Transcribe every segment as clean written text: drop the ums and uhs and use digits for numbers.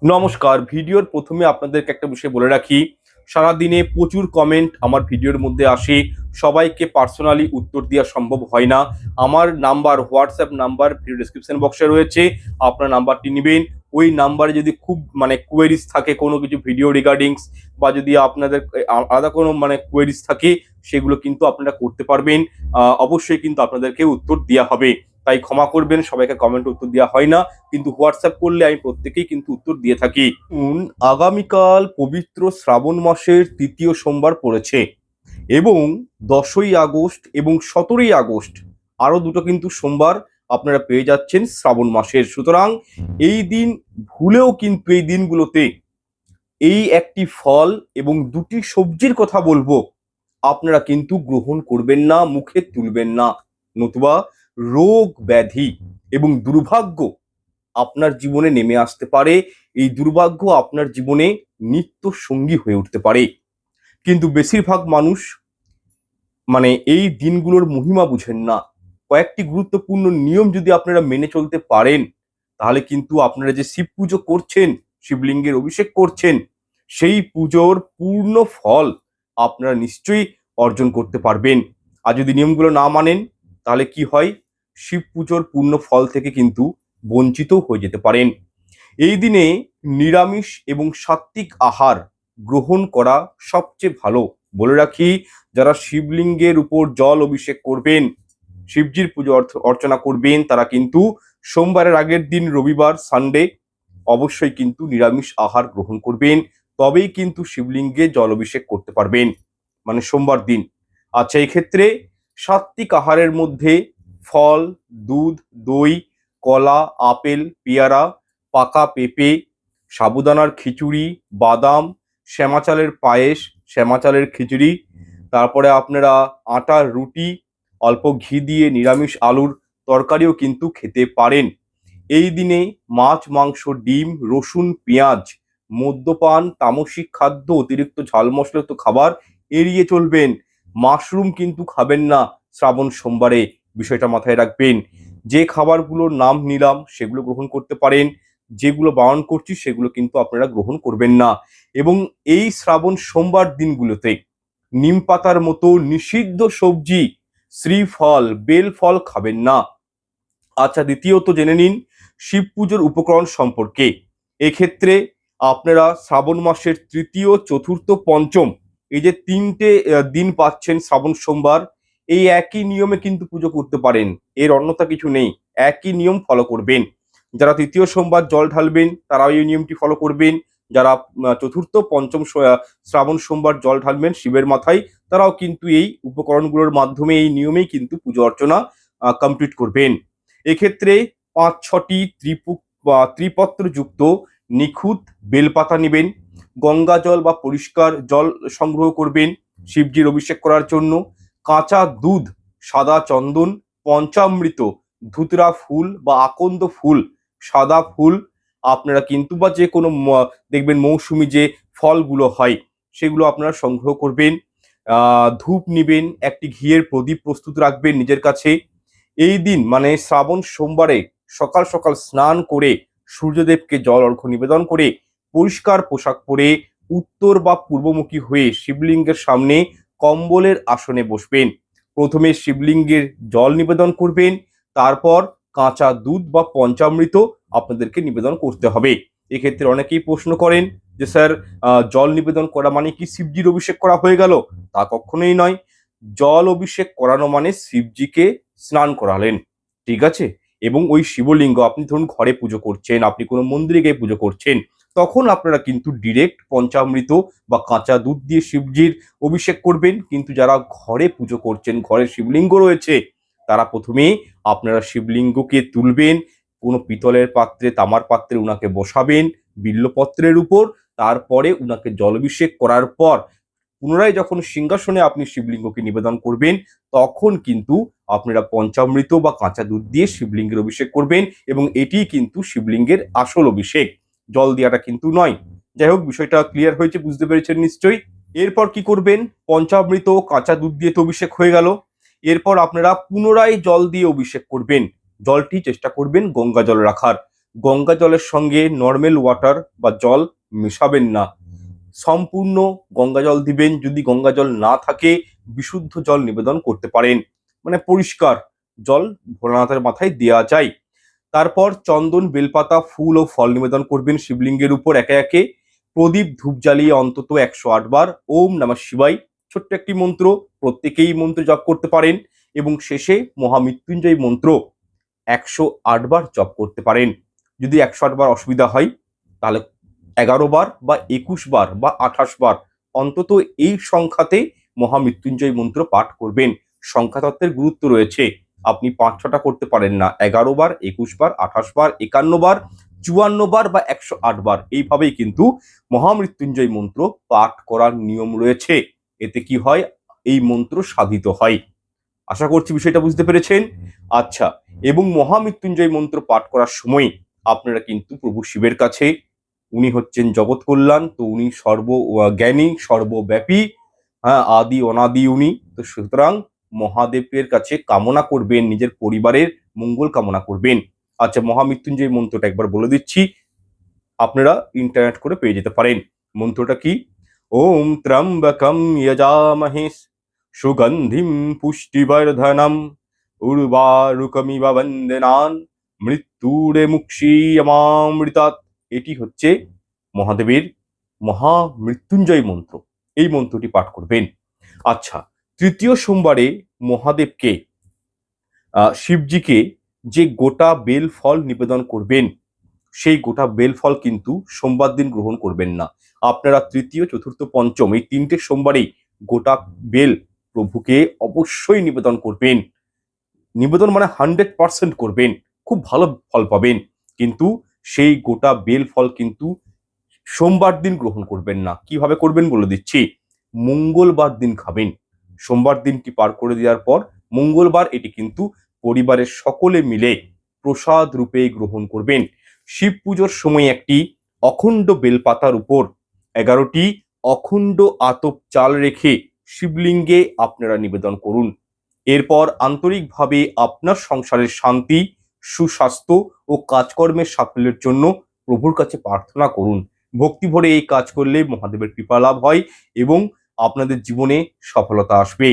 নমস্কার। ভিডিওর প্রথমে আপনাদেরকে একটা বিষয় বলে রাখি, সারাদিনে প্রচুর কমেন্ট আমার ভিডিওর মধ্যে আসে। সবাইকে পার্সোনালি উত্তর দেওয়া সম্ভব হয় না। আমার number, WhatsApp number video description বক্সে রয়েছে। আপনার নাম্বারটি নেবেন। ওই নাম্বারে যদি খুব কোয়েরিজ থাকে কোনো কিছু ভিডিও রিগার্ডিংস, বা যদি আপনাদের আলাদা কোনো কোয়েরিজ থাকে, সেগুলো কিন্তু আপনারা করতে পারবেন। অবশ্যই কিন্তু আপনাদেরকে উত্তর দেওয়া হবে। তাই ক্ষমা করবেন, সবাইকে কমেন্ট উত্তর দেওয়া হয় না, কিন্তু হোয়াটসঅ্যাপ করলে আমি প্রত্যেকেই কিন্তু উত্তর দিয়ে থাকি। আগামীকাল পবিত্র শ্রাবণ মাসের তৃতীয় সোমবার পড়েছে, এবং 10ই আগস্ট এবং 17ই আগস্ট আরো দুটো কিন্তু সোমবার আপনারা পেয়ে যাচ্ছেন শ্রাবণ মাসের। সুতরাং এই দিন ভুলেও কিন্তু এই দিনগুলোতে এই একটি ফল এবং দুটি সবজির কথা বলবো, আপনারা কিন্তু গ্রহণ করবেন না, মুখে তুলবেন না, নতুবা রোগ ব্যাধি এবং দুর্ভাগ্য আপনার জীবনে নেমে আসতে পারে। এই দুর্ভাগ্য আপনার জীবনে নিত্য সঙ্গী হয়ে উঠতে পারে। কিন্তু বেশিরভাগ মানুষ এই দিনগুলোর মহিমা বুঝেন না। কয়েকটি গুরুত্বপূর্ণ নিয়ম যদি আপনারা মেনে চলতে পারেন, তাহলে কিন্তু আপনারা যে শিব পুজো করছেন, শিবলিঙ্গের অভিষেক করছেন, সেই পুজোর পূর্ণ ফল আপনারা নিশ্চয়ই অর্জন করতে পারবেন। আর যদি নিয়মগুলো না মানেন, তাহলে কি হয়, শিব পুজোর পূর্ণ ফল থেকে কিন্তু বঞ্চিত হয়ে যেতে পারেন। এই দিনে নিরামিষ এবং সাত্ত্বিক আহার গ্রহণ করা সবচেয়ে ভালো। বলে রাখি, যারা শিবলিঙ্গের উপর জল অভিষেক করবেন, শিবজির পুজো অর্চনা করবেন, তারা কিন্তু সোমবারের আগের দিন, রবিবার, সানডে অবশ্যই কিন্তু নিরামিষ আহার গ্রহণ করবেন। তবেই কিন্তু শিবলিঙ্গে জল অভিষেক করতে পারবেন, সোমবার দিন। আচ্ছা, এই ক্ষেত্রে সাত্ত্বিক আহারের মধ্যে ফল, দুধ, দই, কলা, আপেল, পেয়ারা, পাকা পেঁপে, সাবুদানার খিচুড়ি, বাদাম, শ্যামা চালের পায়েস, শ্যামা চালের খিচুড়ি, তারপরে আপনারা আটার রুটি, অল্প ঘি দিয়ে নিরামিষ আলুর তরকারিও কিন্তু খেতে পারেন। এই দিনে মাছ, মাংস, ডিম, রসুন, পেঁয়াজ, মদ্যপান, তামসিক খাদ্য, অতিরিক্ত ঝাল মশলাযুক্ত খাবার এড়িয়ে চলবেন। মাশরুম কিন্তু খাবেন না শ্রাবণ সোমবারে, বিষয়টা মাথায় রাখবেন। যে খাবারগুলোর নাম নিলাম সেগুলো গ্রহণ করতে পারেন, যেগুলো বারণ করছি সেগুলো কিন্তু আপনারা গ্রহণ করবেন না। এবং এই শ্রাবণ সোমবার দিনগুলোতে নিম পাতার মতো নিষিদ্ধ সবজি, শ্রীফল, বেল ফল খাবেন না। আচ্ছা, দ্বিতীয়ত জেনে নিন শিব পুজোর উপকরণ সম্পর্কে। এক্ষেত্রে আপনারা শ্রাবণ মাসের তৃতীয়, চতুর্থ, পঞ্চম, এই যে তিনটে দিন পাচ্ছেন শ্রাবণ সোমবার, এই একই নিয়মে কিন্তু পুজো করতে পারেন, এর অন্যথা কিছু নেই। একই নিয়ম ফলো করবেন। যারা তৃতীয় সোমবার জল ঢালবেন তারাও এই নিয়মটি ফলো করবেন। যারা চতুর্থ, পঞ্চম শ্রাবণ সোমবার জল ঢালবেন শিবের মাথায়, তারাও কিন্তু এই উপকরণগুলোর মাধ্যমে, এই নিয়মেই কিন্তু পুজো অর্চনা কমপ্লিট করবেন। এক্ষেত্রে 5-6টি ত্রিপত্রযুক্ত নিখুঁত বেলপাতা নেবেন। গঙ্গা জল বা পরিষ্কার জল সংগ্রহ করবেন শিবজির অভিষেক করার জন্য। কাঁচা দুধ, সাদা চন্দন, পঞ্চামৃত, ধুতরা ফুল বা আকন্দ ফুল, সাদা ফুল আপনারা কিন্তু, বা যে কোনো দেখবেন মৌসুমী যে ফলগুলো হয় সেগুলো আপনারা সংগ্রহ করবেন। ধূপ নিবেন, একটি ঘিয়ের প্রদীপ প্রস্তুত রাখবেন নিজের কাছে। এই দিন শ্রাবণ সোমবারে সকাল সকাল স্নান করে সূর্যদেবকে জল অর্ঘ্য নিবেদন করে পরিষ্কার পোশাক পরে উত্তর বা পূর্বমুখী হয়ে শিবলিঙ্গের সামনে কম্বলের আসনে বসবেন। প্রথমে শিবলিঙ্গের জল নিবেদন করবেন, তারপর কাঁচা দুধ বা পঞ্চামৃত আপনাদেরকে নিবেদন করতে হবে। এক্ষেত্রে অনেকেই প্রশ্ন করেন যে স্যার, জল নিবেদন করা মানে কি শিবজির অভিষেক করা হয়ে গেল? তা কখনোই নয়। জল অভিষেক করানো মানে শিবজিকে স্নান করালেন, ঠিক আছে? এবং ওই শিবলিঙ্গ, আপনি ধরুন ঘরে পুজো করছেন, আপনি কোনো মন্দিরে গিয়ে পুজো করছেন, তখন আপনারা কিন্তু ডিরেক্ট পঞ্চামৃত বা কাঁচা দুধ দিয়ে শিবজির অভিষেক করবেন। কিন্তু যারা ঘরে পুজো করছেন, ঘরে শিবলিঙ্গ রয়েছে, তারা প্রথমে আপনারা শিবলিঙ্গকে তুলবেন, কোনো পিতলের পাত্রে, তামার পাত্রে উনাকে বসাবেন বিল্লপত্রের উপর। তারপরে উনাকে জলাভিষেক করার পর পুনরায় যখন সিংহাসনে আপনি শিবলিঙ্গকে নিবেদন করবেন, তখন কিন্তু আপনারা পঞ্চামৃত বা কাঁচা দুধ দিয়ে শিবলিঙ্গের অভিষেক করবেন, এবং এটি কিন্তু শিবলিঙ্গের আসল অভিষেক, জল দেওয়াটা কিন্তু নয়। যাই হোক, বিষয়টা ক্লিয়ার হয়েছে, বুঝতে পেরেছেন নিশ্চয়ই। এরপর কি করবেন, পঞ্চামৃত কাঁচা দুধ দিয়ে তো অভিষেক হয়ে গেল, এরপর আপনারা পুনরায় জল দিয়ে অভিষেক করবেন। জলটি চেষ্টা করবেন গঙ্গা জল রাখার। গঙ্গা জলের সঙ্গে নর্মাল ওয়াটার বা জল মেশাবেন না, সম্পূর্ণ গঙ্গা জল দিবেন। যদি গঙ্গা জল না থাকে বিশুদ্ধ জল নিবেদন করতে পারেন, মানে পরিষ্কার জল ভোলানাথের মাথায় দেওয়া যায়। তারপর চন্দন, বেলপাতা, ফুল ও ফল নিবেদন করবেন শিবলিঙ্গের উপর একে একে। প্রদীপ ধূপ জ্বালিয়ে অন্তত 108 বার ওম নমঃ শিবায়, ছোট্ট একটি মন্ত্র, প্রত্যেকেই মন্ত্র জপ করতে পারেন। এবং শেষে মহামৃত্যুঞ্জয় মন্ত্র 108 বার জপ করতে পারেন। যদি 108 বার অসুবিধা হয় তাহলে 11 বার বা 21 বার বা 28 বার অন্তত এই সংখ্যাতে মহামৃত্যুঞ্জয় মন্ত্র পাঠ করবেন। সংখ্যাতত্ত্বের গুরুত্ব রয়েছে, আপনি 5-6টা করতে পারেন না, 11 বার, 21 বার, 28 বার, 51 বার, 54 বার বা 108 বার, এইভাবেই কিন্তু মহামৃত্যুঞ্জয় মন্ত্র পাঠ করার নিয়ম রয়েছে। এতে কি হয়, এই মন্ত্র সাধিত হয়। আশা করছি বিষয়টা বুঝতে পেরেছেন। আচ্ছা, এবং মহামৃত্যুঞ্জয় মন্ত্র পাঠ করার সময় আপনারা কিন্তু প্রভু শিবের কাছে, উনি হচ্ছেন জগৎ কল্যাণ, তো উনি সর্বজ্ঞানী, সর্বব্যাপী, হ্যাঁ, আদি অনাদি উনি, তো সুতরাং মহাদেবের কাছে কামনা করবেন, নিজের পরিবারের মঙ্গল কামনা করবেন। আচ্ছা, মহামৃত্যুঞ্জয় মন্ত্রটা একবার বলে দিচ্ছি, আপনারা ইন্টারনেট করে পেয়ে যেতে পারেন। মন্ত্রটা কি? ওম ত্র্যম্বকম যজামহে সুগন্ধিম পুষ্টিবর্ধনম উর্বারুকমিব বন্দেনান মৃত্যুরে মুক্ষীয়মামৃতাৎ। এটি হচ্ছে মহাদেবের মহামৃত্যুঞ্জয় মন্ত্র। এই মন্ত্রটি পাঠ করবেন। আচ্ছা, তৃতীয় সোমবারে মহাদেবকে, শিবজিকে যে গোটা বেল ফল নিবেদন করবেন, সেই গোটা বেল ফল কিন্তু সোমবার দিন গ্রহণ করবেন না। আপনারা তৃতীয়, চতুর্থ, পঞ্চম এই 3টে সোমবারেই গোটা বেল প্রভুকে অবশ্যই নিবেদন করবেন। নিবেদন মানে 100% করবেন, খুব ভালো ফল পাবেন। কিন্তু সেই গোটা বেল ফল কিন্তু সোমবার দিন গ্রহণ করবেন না। কিভাবে করবেন বলে দিচ্ছি, মঙ্গলবার দিন খাবেন। সোমবার দিনটি পার করে দেওয়ার পর মঙ্গলবার এটি কিন্তু পরিবারের সকলে মিলে প্রসাদ রূপে গ্রহণ করবেন। শিব পুজোর সময় একটি অখণ্ড বেলপাতার উপর 11টি অখণ্ড আতপ চাল রেখে শিবলিঙ্গে আপনারা নিবেদন করুন। এরপর আন্তরিকভাবে আপনার সংসারের শান্তি, সুস্বাস্থ্য ও কাজকর্মের সাফল্যের জন্য প্রভুর কাছে প্রার্থনা করুন। ভক্তি ভরে এই কাজ করলে মহাদেবের কৃপা লাভ হয় এবং আপনাদের জীবনে সফলতা আসবে।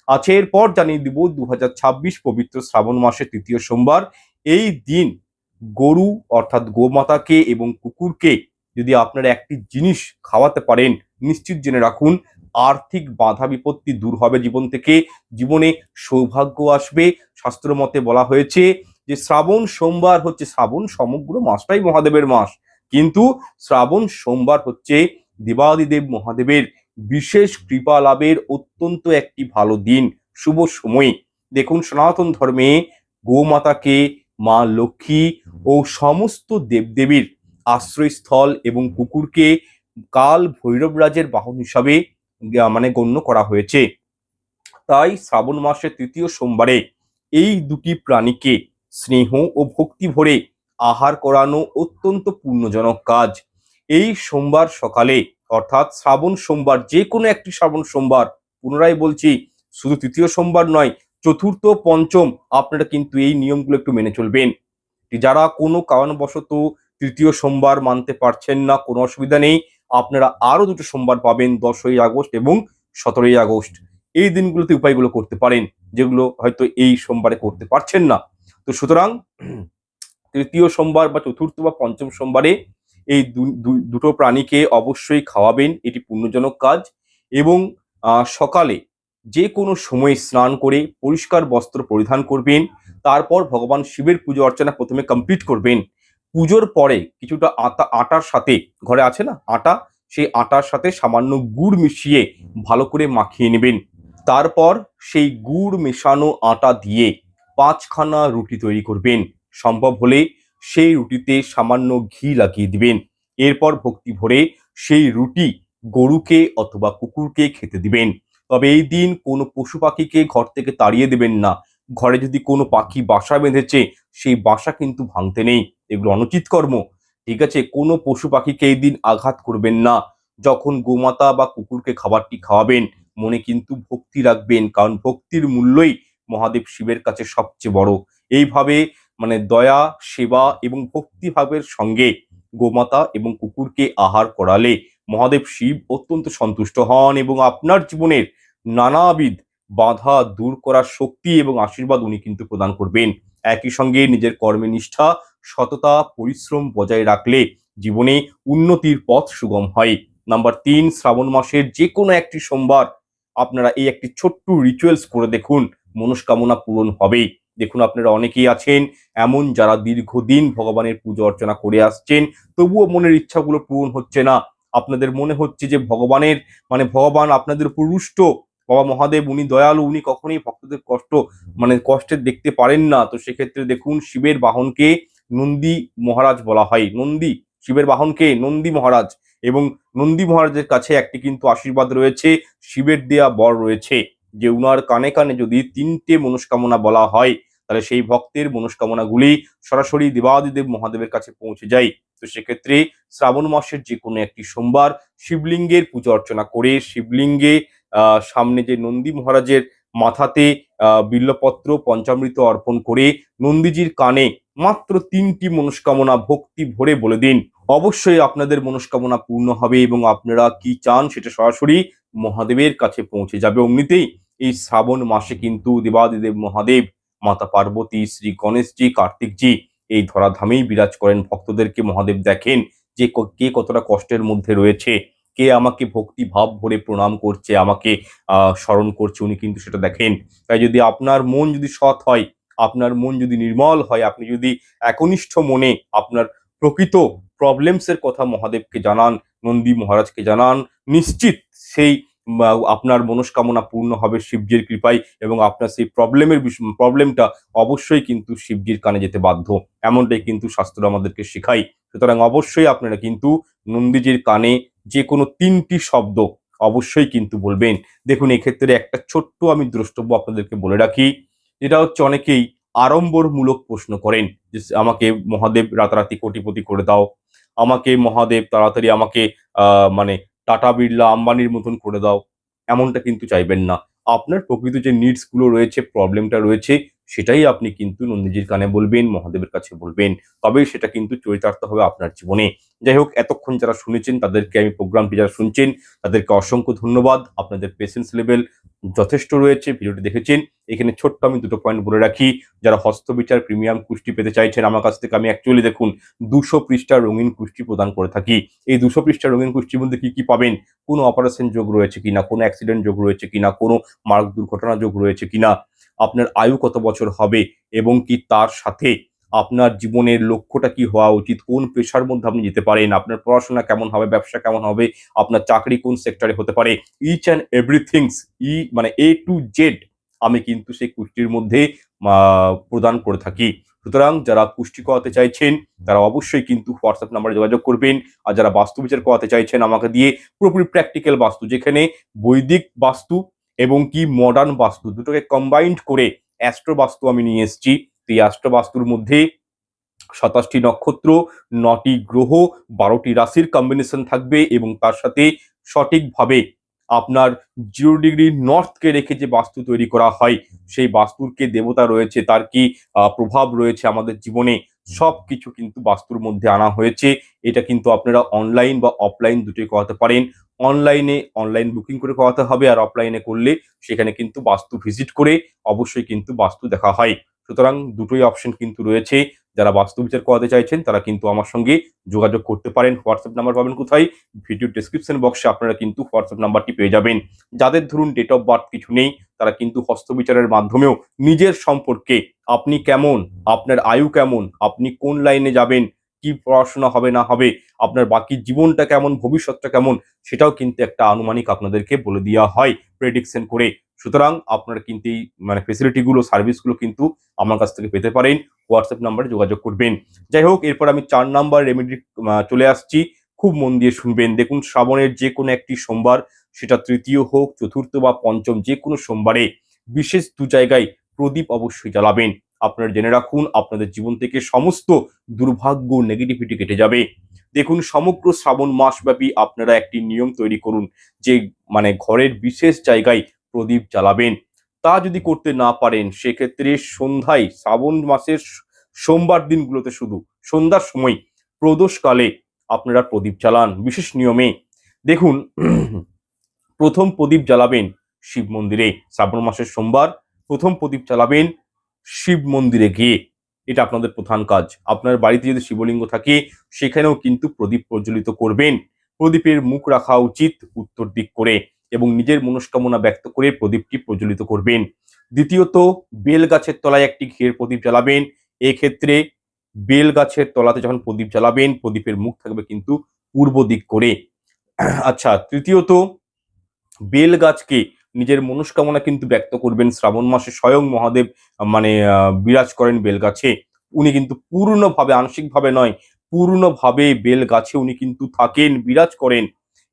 আচ্ছা, এরপর জানিয়ে দিব 2026 পবিত্র শ্রাবণ মাসের তৃতীয় সোমবার। এই দিন গরু অর্থাৎ গোমাতাকে এবং কুকুরকে যদি আপনারা একটি জিনিস খাওয়াতে পারেন, নিশ্চিত জেনে রাখুন আর্থিক বাধা বিপত্তি দূর হবে জীবন থেকে, জীবনে সৌভাগ্য আসবে। শাস্ত্র মতে বলা হয়েছে যে শ্রাবণ সোমবার হচ্ছে, শ্রাবণ সমগ্র মাসটাই মহাদেবের মাস, কিন্তু শ্রাবণ সোমবার হচ্ছে দেবাদিদেব মহাদেবের বিশেষ কৃপা লাভের অত্যন্ত একটি ভালো দিন, শুভ সময়। দেখুন, সনাতন ধর্মে গোমাতাকে মা লক্ষ্মী ও সমস্ত দেবদেবীর আশ্রয়স্থল এবং কুকুরকে কাল ভৈরবরাজের বাহন হিসাবে মানে গণ্য করা হয়েছে। তাই শ্রাবণ মাসের তৃতীয় সোমবারে এই দুটি প্রাণীকে স্নেহ ও ভক্তি ভরে আহার করানো অত্যন্ত পুণ্যজনক কাজ। এই সোমবার সকালে, অর্থাৎ শ্রাবণ সোমবার, যে কোনো একটি শ্রাবণ সোমবার, পুনরায় বলছি, শুধু তৃতীয় সোমবার নয়, চতুর্থ, পঞ্চম, আপনারা কিন্তু এই নিয়মগুলো একটু মেনে চলবেন। যারা কোনো কারণবশত তৃতীয় সোমবার মানতে পারছেন না, কোনো অসুবিধা নেই, আপনারা আরো দুটো সোমবার পাবেন, 10ই আগস্ট এবং 17ই আগস্ট। এই দিনগুলোতে উপায়গুলো করতে পারেন, যেগুলো হয়তো এই সোমবারে করতে পারছেন না। তো সুতরাং তৃতীয় সোমবার বা চতুর্থ বা পঞ্চম সোমবারে এই দুটো প্রাণীকে অবশ্যই খাওয়াবেন, এটি পুণ্যজনক কাজ। এবং সকালে যে কোনো সময় স্নান করে পরিষ্কার বস্ত্র পরিধান করবেন। তারপর ভগবান শিবের পুজো অর্চনা প্রথমে কমপ্লিট করবেন। পুজোর পরে কিছুটা আটার সাথে, ঘরে আছে না আটা, সেই আটার সাথে সামান্য গুড় মিশিয়ে ভালো করে মাখিয়ে নেবেন। তারপর সেই গুড় মেশানো আটা দিয়ে 5খানা রুটি তৈরি করবেন। সম্ভব হলে সেই রুটিতে সামান্য ঘি লাগিয়ে দিবেন। এরপর ভক্তি ভরে সেই রুটি গরুকে অথবা কুকুরকে খেতে দিবেন। তবে এই দিন কোনো পশু পাখিকে ঘর থেকে তাড়িয়ে দেবেন না। ঘরে যদি কোনো পাখি বাসা বেঁধেছে, সেই বাসা কিন্তু ভাঙতে নেই, এগুলো অনুচিত কর্ম। ঠিক আছে, কোনো পশু পাখিকে এই দিন আঘাত করবেন না। যখন গোমাতা বা কুকুরকে খাবারটি খাওয়াবেন, মনে কিন্তু ভক্তি রাখবেন, কারণ ভক্তির মূল্যই মহাদেব শিবের কাছে সবচেয়ে বড়। এইভাবে মানে দয়া, সেবা এবং ভক্তিভাবের সঙ্গে গোমাতা এবং কুকুরকে আহার করালে মহাদেব শিব অত্যন্ত সন্তুষ্ট হন এবং আপনার জীবনের নানাবিধ বাধা দূর করার শক্তি এবং আশীর্বাদ উনি কিন্তু প্রদান করবেন। একই সঙ্গে নিজের কর্মে নিষ্ঠা, সততা, পরিশ্রম বজায় রাখলে জীবনে উন্নতির পথ সুগম হয়। নাম্বার ৩, শ্রাবণ মাসের যে কোনো একটি সোমবার আপনারা এই একটি ছোট্ট রিচুয়ালস করে দেখুন, মনস্কামনা পূরণ হবেই। দেখুন, আপনারা অনেকেই আছেন এমন যারা দীর্ঘদিন ভগবানের পুজো অর্চনা করে আসছেন, তবুও মনের ইচ্ছাগুলো পূরণ হচ্ছে না। আপনাদের মনে হচ্ছে যে ভগবান আপনাদের উপর রুষ্ট। বাবা মহাদেব উনি দয়ালু, উনি কখনোই ভক্তদের কষ্টের দেখতে পারেন না। তো সেক্ষেত্রে দেখুন, শিবের বাহনকে নন্দী মহারাজ বলা হয়। নন্দী, শিবের বাহনকে নন্দী মহারাজ, এবং নন্দী মহারাজের কাছে একটি কিন্তু আশীর্বাদ রয়েছে, শিবের দেয়া বর রয়েছে, যে উনার কানে কানে যদি ৩টে মনস্কামনা বলা হয়, তাহলে সেই ভক্তের মনস্কামনাগুলি সরাসরি দেবাদিদেব মহাদেবের কাছে পৌঁছে যায়। তো সেক্ষেত্রে শ্রাবণ মাসের যে কোনো একটি সোমবার শিবলিঙ্গের পূজা অর্চনা করে, শিবলিঙ্গে সামনে যে নন্দী মহারাজের মাথাতে বিল্লপত্র পঞ্চামৃত অর্পণ করে নন্দীজির কানে মাত্র ৩টি মনস্কামনা ভক্তি ভরে বলে দিন। অবশ্যই আপনাদের মনস্কামনা পূর্ণ হবে এবং আপনারা কি চান সেটা সরাসরি মহাদেবের কাছে পৌঁছে যাবে অমনিতেই। এই শ্রাবণ মাসে কিন্তু দেবাদিদেব মহাদেব, মাতা পার্বতী, শ্রী গণেশজি, কার্তিকজি এই ধরাধামেই বিরাজ করেন। ভক্তদেরকে মহাদেব দেখেন যে কে কতটা কষ্টের মধ্যে রয়েছে, কে আমাকে ভক্তি ভাব ভরে প্রণাম করছে, আমাকে স্মরণ করছে, উনি কিন্তু সেটা দেখেন। তাই যদি আপনার মন যদি সৎ হয়, আপনার মন যদি নির্মল হয়, আপনি যদি একনিষ্ঠ মনে আপনার প্রকৃত প্রবলেমসের কথা মহাদেবকে জানান, নন্দী মহারাজকে জানান, নিশ্চিত সেই আপনার মনস্কামনা পূর্ণ হবে শিবজির কৃপায়, এবং আপনার সেই প্রবলেমটা অবশ্যই কিন্তু শিবজির কানে যেতে বাধ্য। এমনটাই কিন্তু শাস্ত্র আমাদেরকে শেখায়। সুতরাং অবশ্যই আপনারা কিন্তু নন্দীজির কানে যে কোনো ৩টি শব্দ অবশ্যই কিন্তু বলবেন। দেখুন, এক্ষেত্রে একটা ছোট্ট আমি দ্রষ্টব্য আপনাদেরকে বলে রাখি, যেটা হচ্ছে অনেকেই আড়ম্বরমূলক প্রশ্ন করেন যে আমাকে মহাদেব রাতারাতি কোটিপতি করে দাও, আমাকে মহাদেব তাড়াতাড়ি আমাকে টাটা বিড়লা আম্বানির মতন করে দাও। এমনটা কিন্তু চাইবেন না। আপনার প্রকৃত যে নিডস গুলো রয়েছে, প্রবলেমটা রয়েছে, সেটাই আপনি কিন্তু নন্দীজির কানে বলবেন, মহাদেবের কাছে বলবেন। তবেই সেটা কিন্তু চরিতার্থ হবে আপনার জীবনে। যাই হোক, এতক্ষণ যারা শুনেছেন তাদেরকে, আমি প্রোগ্রামটি যারা শুনছেন তাদেরকে অসংখ্য ধন্যবাদ। আপনাদের পেশেন্স লেভেল যথেষ্ট রয়েছে। ভিডিওটি দেখেছেন। এখানে ছোট্ট আমি দুটো পয়েন্ট বলে রাখি, যারা হস্তবিচার প্রিমিয়াম কুষ্টি পেতে চাইছেন আমার কাছ থেকে, আমি অ্যাকচুয়ালি দেখুন 200 পৃষ্ঠার রঙিন কুষ্টি প্রদান করে থাকি। এই 200 পৃষ্ঠার রঙিন কুষ্টির মধ্যে কি কি পাবেন, কোনো অপারেশন যোগ রয়েছে কিনা, কোনো অ্যাক্সিডেন্ট যোগ রয়েছে কিনা, কোনো মার্গ দুর্ঘটনা যোগ রয়েছে কিনা, আপনার আয়ু কত বছর হবে, এবং কি তার সাথে আপনার জীবনের লক্ষ্যটা কি হওয়া উচিত, কোন পেশার মধ্যে আপনি যেতে পারেন, আপনার পড়াশোনা কেমন হবে, ব্যবসা কেমন হবে, আপনার চাকরি কোন সেক্টরে হতে পারে, each and everythings A to Z আমি কিন্তু সেই কুষ্টির মধ্যে প্রদান করে থাকি। সুতরাং যারা কুষ্টি করাতে চাইছেন তারা অবশ্যই কিন্তু হোয়াটসঅ্যাপ নাম্বারে যোগাযোগ করবেন। আর যারা বাস্তু বিচার করাতে চাইছেন আমাকে দিয়ে, পুরোপুরি প্র্যাকটিক্যাল বাস্তু, যেখানে বৈদিক বাস্তু এবং কি মডার্ন বাস্তু দুটোকে কম্বাইন্ড করে অ্যাস্ট্রো বাস্তু আমি নিয়ে এসেছি। এই অ্যাস্ট্রো বাস্তুর মধ্যে 27টি নক্ষত্র, 9টি গ্রহ, 12টি রাশির কম্বিনেশন থাকবে, এবং তার সাথে সঠিকভাবে আপনার 0 ডিগ্রি নর্থকে রেখে যে বাস্তু তৈরি করা হয়, সেই বাস্তুর কে দেবতা রয়েছে, তার কি প্রভাব রয়েছে আমাদের জীবনে, সবকিছু কিন্তু বাস্তুর মধ্যে আনা হয়েছে। এটা কিন্তু আপনারা অনলাইন বা অফলাইন দুটোই করাতে পারেন। অনলাইন বুকিং করে করাতে হবে, আর অফলাইনে করলে সেখানে কিন্তু বাস্তু ভিজিট করে অবশ্যই কিন্তু বাস্তু দেখা হয়। সুতরাং দুটোই অপশন কিন্তু রয়েছে। যারা বাস্তু বিচার করাতে চাইছেন তারা কিন্তু আমার সঙ্গে যোগাযোগ করতে পারেন। হোয়াটসঅ্যাপ নাম্বার পাবেন কোথায়? ভিডিও ডেসক্রিপশন বক্সে আপনারা কিন্তু হোয়াটসঅ্যাপ নাম্বারটি পেয়ে যাবেন। যাদের ধরুন ডেট অফ বার্থ কিছু নেই, তারা কিন্তু হস্তবিচারের মাধ্যমেও নিজের সম্পর্কে, আপনি কেমন, আপনার আয়ু কেমন, আপনি কোন লাইনে যাবেন, কি পড়াশোনা হবে না হবে, আপনার বাকি জীবনটা কেমন, ভবিষ্যৎটা কেমন, সেটাও কিন্তু একটা আনুমানিক আপনাদেরকে বলে দেওয়া হয় প্রেডিকশন করে। সুতরাং আপনারা কিন্তু এই ফেসিলিটিগুলো, সার্ভিসগুলো কিন্তু আমার কাছ থেকে পেতে পারেন। হোয়াটসঅ্যাপ নাম্বারে যোগাযোগ করবেন। যাই হোক, এরপর আমি 4 নাম্বার রেমেডি চলে আসছি। খুব মন দিয়ে শুনবেন। দেখুন, শ্রাবণের যে কোনো একটি সোমবার, সেটা তৃতীয় হোক, চতুর্থ বা পঞ্চম, যে কোনো সোমবারে বিশেষ 2 জায়গায় প্রদীপ অবশ্যই জ্বালাবেন। আপনারা জেনে রাখুন, আপনাদের জীবন থেকে সমস্ত দুর্ভাগ্য, নেগেটিভিটি কেটে যাবে। দেখুন, সমগ্র শ্রাবণ মাসব্যাপী আপনারা একটি নিয়ম তৈরি করুন যে ঘরের বিশেষ জায়গায় প্রদীপ জ্বালাবেন। তা যদি করতে না পারেন, সেক্ষেত্রে সন্ধ্যায়, শ্রাবণ মাসের সোমবার দিনগুলোতে শুধু সন্ধ্যার সময় প্রদোষকালে আপনারা প্রদীপ জ্বালান বিশেষ নিয়মে। দেখুন, প্রথম প্রদীপ জ্বালাবেন শিব মন্দিরে, শ্রাবণ মাসের সোমবার প্রথম প্রদীপ জ্বালাবেন শিব মন্দিরে গিয়ে। এটা আপনাদের প্রধান কাজ। আপনার বাড়িতে যদি শিবলিঙ্গ থাকে সেখানেও কিন্তু প্রদীপ প্রজ্বলিত করবেন। প্রদীপের মুখ রাখা উচিত উত্তর দিক করে এবং নিজের মনস্কামনা ব্যক্ত করে প্রদীপটি প্রজ্বলিত করবেন। দ্বিতীয়ত, বেল গাছের তলায় একটি ঘিয়ের প্রদীপ জ্বালাবেন। এক্ষেত্রে বেল গাছের তলাতে যখন প্রদীপ জ্বালাবেন প্রদীপের মুখ থাকবে কিন্তু পূর্ব দিক করে। আচ্ছা, তৃতীয়ত, বেল গাছকে নিজের মনস্কামনা কিন্তু ব্যক্ত করবেন। শ্রাবণ মাসে স্বয়ং মহাদেব মানে বিরাজ করেন বেল গাছে। উনি কিন্তু পূর্ণভাবে, আংশিকভাবে নয়, পূর্ণভাবে বেল গাছে উনি কিন্তু থাকেন, বিরাজ করেন।